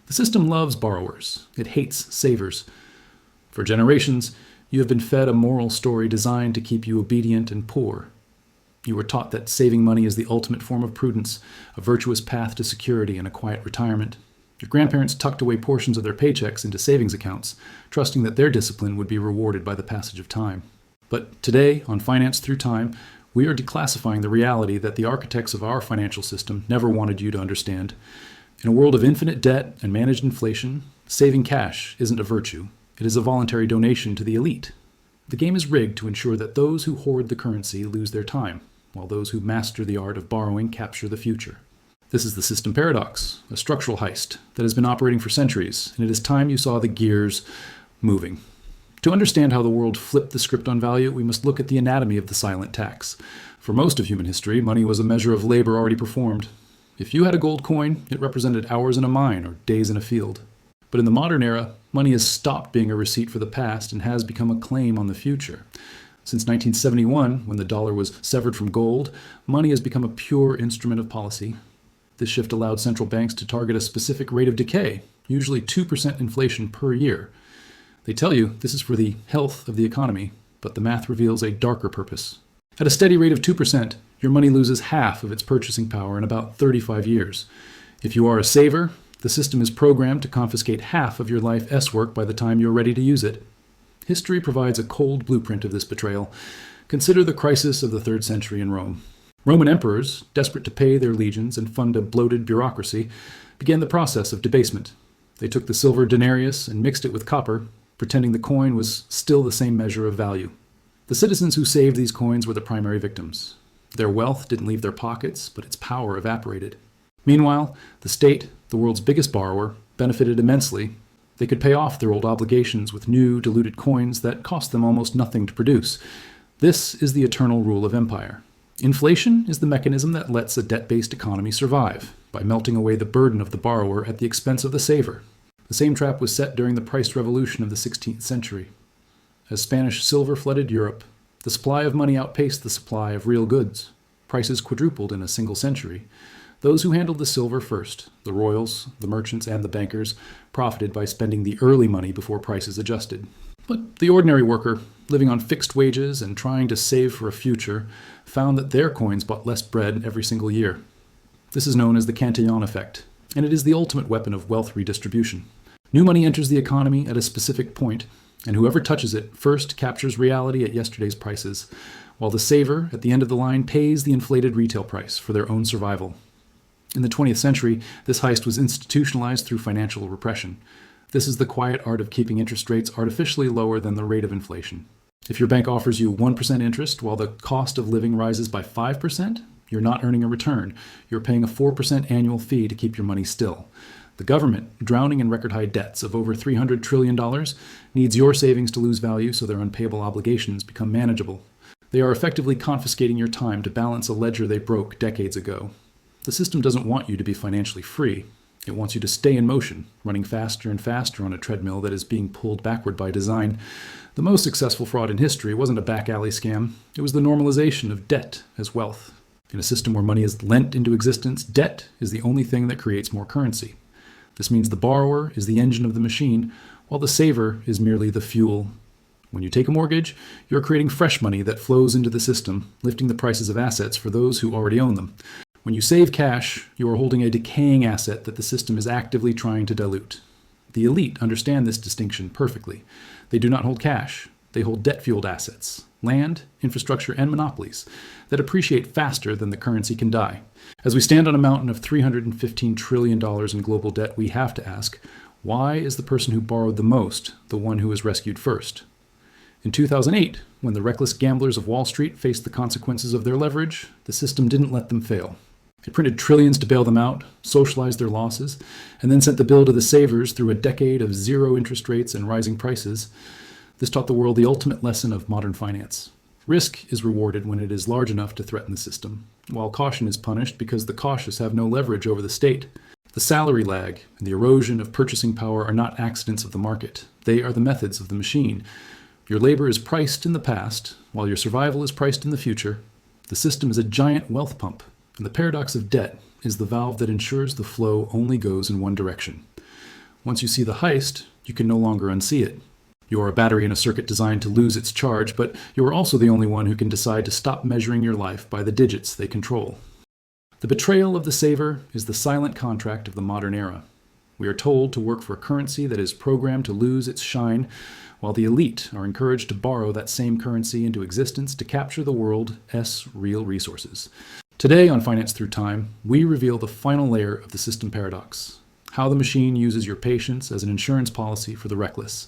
The system loves borrowers. It hates savers. For generations, you have been fed a moral story designed to keep you obedient and poor. You were taught that saving money is the ultimate form of prudence, a virtuous path to security and a quiet retirement. Your grandparents tucked away portions of their paychecks into savings accounts, trusting that their discipline would be rewarded by the passage of time. But today, on Finance Through Time, we are declassifying the reality that the architects of our financial system never wanted you to understand. In a world of infinite debt and managed inflation, saving cash isn't a virtue. It is a voluntary donation to the elite. The game is rigged to ensure that those who hoard the currency lose their time, while those who master the art of borrowing capture the future. This is the system paradox, a structural heist that has been operating for centuries, and it is time you saw the gears moving. To understand how the world flipped the script on value, we must look at the anatomy of the silent tax. For most of human history, money was a measure of labor already performed. If you had a gold coin, it represented hours in a mine or days in a field. But in the modern era, money has stopped being a receipt for the past and has become a claim on the future. Since 1971, when the dollar was severed from gold, money has become a pure instrument of policy. This shift allowed central banks to target a specific rate of decay, usually 2% inflation per year. They tell you this is for the health of the economy, but the math reveals a darker purpose. At a steady rate of 2%, your money loses half of its purchasing power in about 35 years. If you are a saver, the system is programmed to confiscate half of your life S-work by the time you're ready to use it. History provides a cold blueprint of this betrayal. Consider the crisis of the 3rd century in Rome. Roman emperors, desperate to pay their legions and fund a bloated bureaucracy, began the process of debasement. They took the silver denarius and mixed it with copper, pretending the coin was still the same measure of value. The citizens who saved these coins were the primary victims. Their wealth didn't leave their pockets, but its power evaporated. Meanwhile, the state, the world's biggest borrower, benefited immensely. They could pay off their old obligations with new, diluted coins that cost them almost nothing to produce. This is the eternal rule of empire. Inflation is the mechanism that lets a debt-based economy survive, by melting away the burden of the borrower at the expense of the saver. The same trap was set during the price revolution of the 16th century. As Spanish silver flooded Europe, the supply of money outpaced the supply of real goods. Prices quadrupled in a single century. Those who handled the silver first, the royals, the merchants, and the bankers, profited by spending the early money before prices adjusted. But the ordinary worker, living on fixed wages and trying to save for a future, found that their coins bought less bread every single year. This is known as the Cantillon effect, and it is the ultimate weapon of wealth redistribution. New money enters the economy at a specific point, and whoever touches it first captures reality at yesterday's prices, while the saver, at the end of the line, pays the inflated retail price for their own survival. In the 20th century, this heist was institutionalized through financial repression. This is the quiet art of keeping interest rates artificially lower than the rate of inflation. If your bank offers you 1% interest while the cost of living rises by 5%, you're not earning a return. You're paying a 4% annual fee to keep your money still. The government, drowning in record-high debts of over $300 trillion, needs your savings to lose value so their unpayable obligations become manageable. They are effectively confiscating your time to balance a ledger they broke decades ago. The system doesn't want you to be financially free. It wants you to stay in motion, running faster and faster on a treadmill that is being pulled backward by design. The most successful fraud in history wasn't a back-alley scam. It was the normalization of debt as wealth. In a system where money is lent into existence, debt is the only thing that creates more currency. This means the borrower is the engine of the machine, while the saver is merely the fuel. When you take a mortgage, you're creating fresh money that flows into the system, lifting the prices of assets for those who already own them. When you save cash, you are holding a decaying asset that the system is actively trying to dilute. The elite understand this distinction perfectly. They do not hold cash. They hold debt-fueled assets, land, infrastructure, and monopolies that appreciate faster than the currency can die. As we stand on a mountain of $315 trillion in global debt, we have to ask, why is the person who borrowed the most the one who was rescued first? In 2008, when the reckless gamblers of Wall Street faced the consequences of their leverage, the system didn't let them fail. It printed trillions to bail them out, socialized their losses, and then sent the bill to the savers through a decade of zero interest rates and rising prices. This taught the world the ultimate lesson of modern finance. Risk is rewarded when it is large enough to threaten the system, while caution is punished because the cautious have no leverage over the state. The salary lag and the erosion of purchasing power are not accidents of the market. They are the methods of the machine. Your labor is priced in the past, while your survival is priced in the future. The system is a giant wealth pump, and the paradox of debt is the valve that ensures the flow only goes in one direction. Once you see the heist, you can no longer unsee it. You are a battery in a circuit designed to lose its charge, but you are also the only one who can decide to stop measuring your life by the digits they control. The betrayal of the saver is the silent contract of the modern era. We are told to work for a currency that is programmed to lose its shine, while the elite are encouraged to borrow that same currency into existence to capture the world's real resources. Today on Finance Through Time, we reveal the final layer of the system paradox, how the machine uses your patience as an insurance policy for the reckless.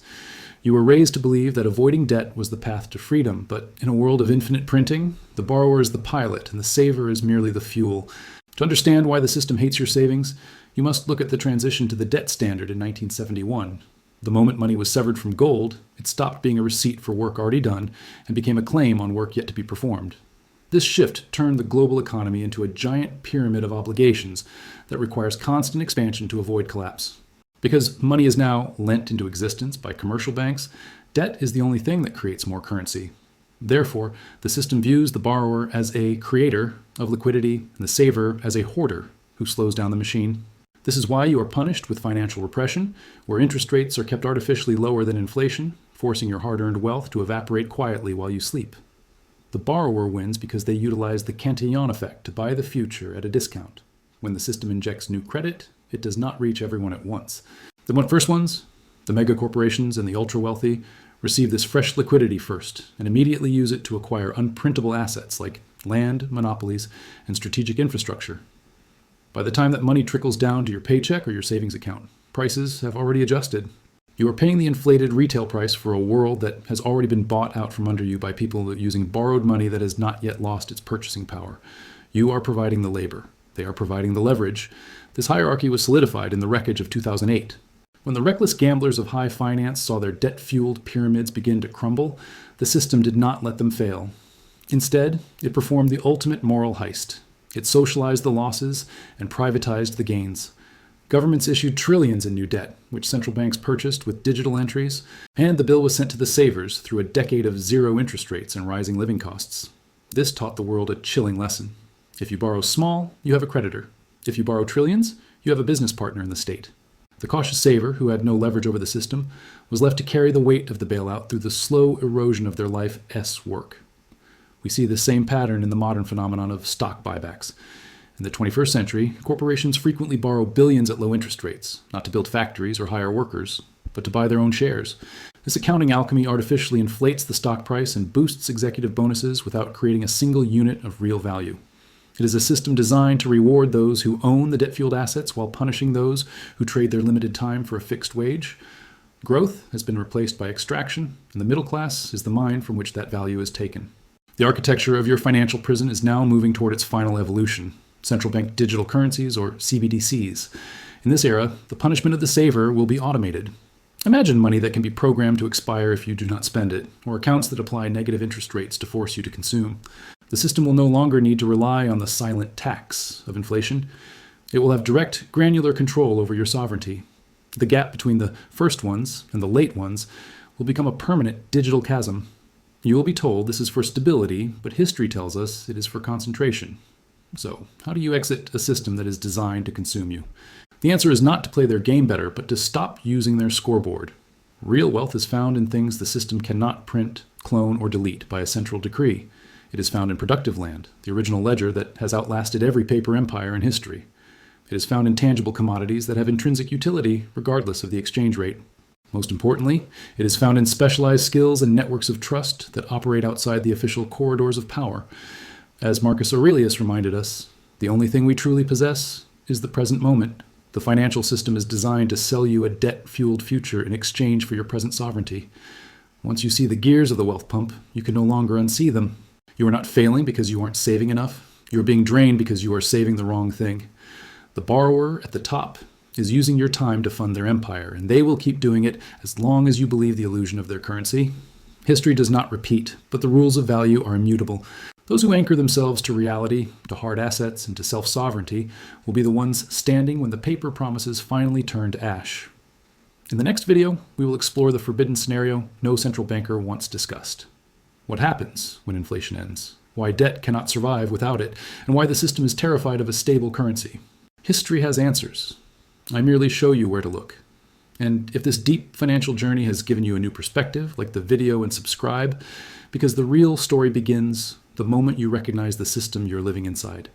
You were raised to believe that avoiding debt was the path to freedom, but in a world of infinite printing, the borrower is the pilot and the saver is merely the fuel. To understand why the system hates your savings, you must look at the transition to the debt standard in 1971. The moment money was severed from gold, it stopped being a receipt for work already done and became a claim on work yet to be performed. This shift turned the global economy into a giant pyramid of obligations that requires constant expansion to avoid collapse. Because money is now lent into existence by commercial banks, debt is the only thing that creates more currency. Therefore, the system views the borrower as a creator of liquidity and the saver as a hoarder who slows down the machine. This is why you are punished with financial repression, where interest rates are kept artificially lower than inflation, forcing your hard-earned wealth to evaporate quietly while you sleep. The borrower wins because they utilize the Cantillon effect to buy the future at a discount. When the system injects new credit, it does not reach everyone at once. The first ones, the mega corporations and the ultra-wealthy, receive this fresh liquidity first and immediately use it to acquire unprintable assets like land, monopolies, and strategic infrastructure. By the time that money trickles down to your paycheck or your savings account, prices have already adjusted. You are paying the inflated retail price for a world that has already been bought out from under you by people using borrowed money that has not yet lost its purchasing power. You are providing the labor. They are providing the leverage. This hierarchy was solidified in the wreckage of 2008. When the reckless gamblers of high finance saw their debt-fueled pyramids begin to crumble, the system did not let them fail. Instead, it performed the ultimate moral heist. It socialized the losses and privatized the gains. Governments issued trillions in new debt, which central banks purchased with digital entries, and the bill was sent to the savers through a decade of zero interest rates and rising living costs. This taught the world a chilling lesson. If you borrow small, you have a creditor. If you borrow trillions, you have a business partner in the state. The cautious saver, who had no leverage over the system, was left to carry the weight of the bailout through the slow erosion of their life's work. We see the same pattern in the modern phenomenon of stock buybacks. In the 21st century, corporations frequently borrow billions at low interest rates, not to build factories or hire workers, but to buy their own shares. This accounting alchemy artificially inflates the stock price and boosts executive bonuses without creating a single unit of real value. It is a system designed to reward those who own the debt-fueled assets while punishing those who trade their limited time for a fixed wage. Growth has been replaced by extraction, and the middle class is the mine from which that value is taken. The architecture of your financial prison is now moving toward its final evolution, central bank digital currencies or CBDCs. In this era, the punishment of the saver will be automated. Imagine money that can be programmed to expire if you do not spend it, or accounts that apply negative interest rates to force you to consume. The system will no longer need to rely on the silent tax of inflation. It will have direct, granular control over your sovereignty. The gap between the first ones and the late ones will become a permanent digital chasm. You will be told this is for stability, but history tells us it is for concentration. So, how do you exit a system that is designed to consume you? The answer is not to play their game better, but to stop using their scoreboard. Real wealth is found in things the system cannot print, clone, or delete by a central decree. It is found in productive land, the original ledger that has outlasted every paper empire in history. It is found in tangible commodities that have intrinsic utility regardless of the exchange rate. Most importantly, it is found in specialized skills and networks of trust that operate outside the official corridors of power. As Marcus Aurelius reminded us, the only thing we truly possess is the present moment. The financial system is designed to sell you a debt-fueled future in exchange for your present sovereignty. Once you see the gears of the wealth pump, you can no longer unsee them. You are not failing because you aren't saving enough. You are being drained because you are saving the wrong thing. The borrower at the top is using your time to fund their empire, and they will keep doing it as long as you believe the illusion of their currency. History does not repeat, but the rules of value are immutable. Those who anchor themselves to reality, to hard assets, and to self-sovereignty will be the ones standing when the paper promises finally turn to ash. In the next video, we will explore the forbidden scenario no central banker once discussed. What happens when inflation ends? Why debt cannot survive without it, and why the system is terrified of a stable currency. History has answers. I merely show you where to look. And if this deep financial journey has given you a new perspective, like the video and subscribe, because the real story begins the moment you recognize the system you're living inside.